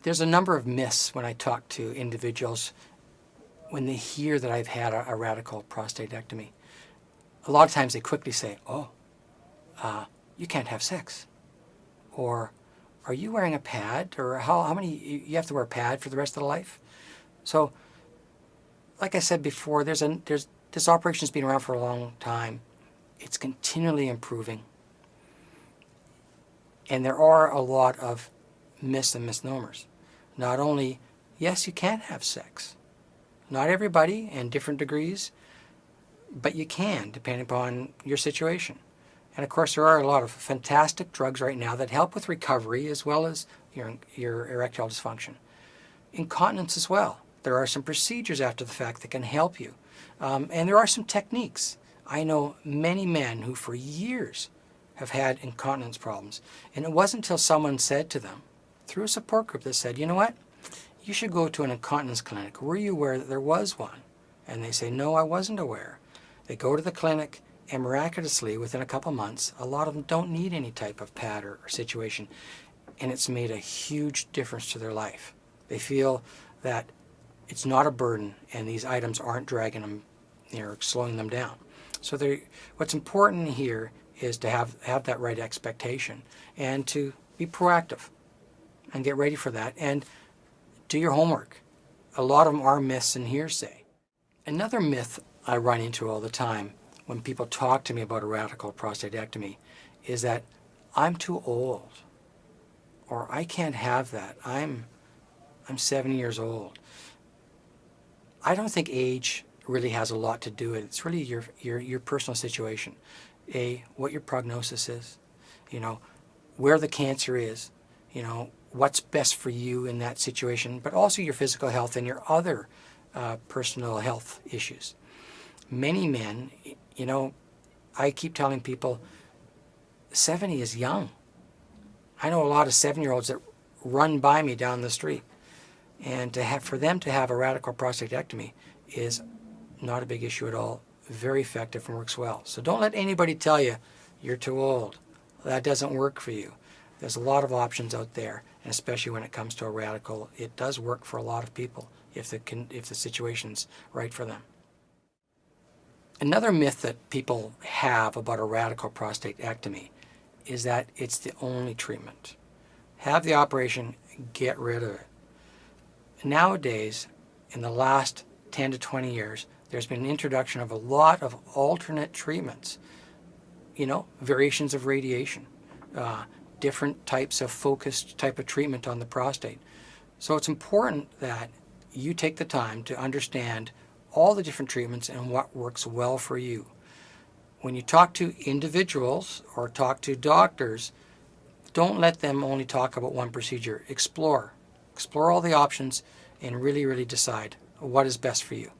There's a number of myths when I talk to individuals when they hear that I've had a radical prostatectomy. A lot of times they quickly say, oh, you can't have sex. Or, are you wearing a pad? Or how many, you have to wear a pad for the rest of the life? So, like I said before, this operation's been around for a long time. It's continually improving. And there are a lot of myths and misnomers. Not only, yes, you can have sex. Not everybody, and different degrees, but you can, depending upon your situation. And of course, there are a lot of fantastic drugs right now that help with recovery as well as your erectile dysfunction. Incontinence as well. There are some procedures after the fact that can help you. And there are some techniques. I know many men who for years have had incontinence problems. And it wasn't until someone said to them, through a support group, that said, you know what? You should go to an incontinence clinic. Were you aware that there was one? And they say, no, I wasn't aware. They go to the clinic, and miraculously, within a couple months, a lot of them don't need any type of pad or situation. And it's made a huge difference to their life. They feel that it's not a burden, and these items aren't dragging them, slowing them down. So what's important here is to have that right expectation and to be proactive and get ready for that and do your homework. A lot of them are myths and hearsay. Another myth I run into all the time when people talk to me about a radical prostatectomy is that I'm too old, or I can't have that. I'm 70 years old. I don't think age really has a lot to do with it. It's really your personal situation. What your prognosis is, where the cancer is, what's best for you in that situation, but also your physical health and your other personal health issues. Many men, I keep telling people 70 is young. I know a lot of 7-year-olds that run by me down the street. And for them to have a radical prostatectomy is not a big issue at all. Very effective and works well. So don't let anybody tell you you're too old. That doesn't work for you. There's a lot of options out there, and especially when it comes to a radical, it does work for a lot of people if the situation's right for them. Another myth that people have about a radical prostatectomy is that it's the only treatment. Have the operation, get rid of it. Nowadays, in the last 10 to 20 years, there's been an introduction of a lot of alternate treatments. Variations of radiation, different types of focused type of treatment on the prostate. So it's important that you take the time to understand all the different treatments and what works well for you. When you talk to individuals or talk to doctors, don't let them only talk about one procedure. Explore all the options and really, really decide what is best for you.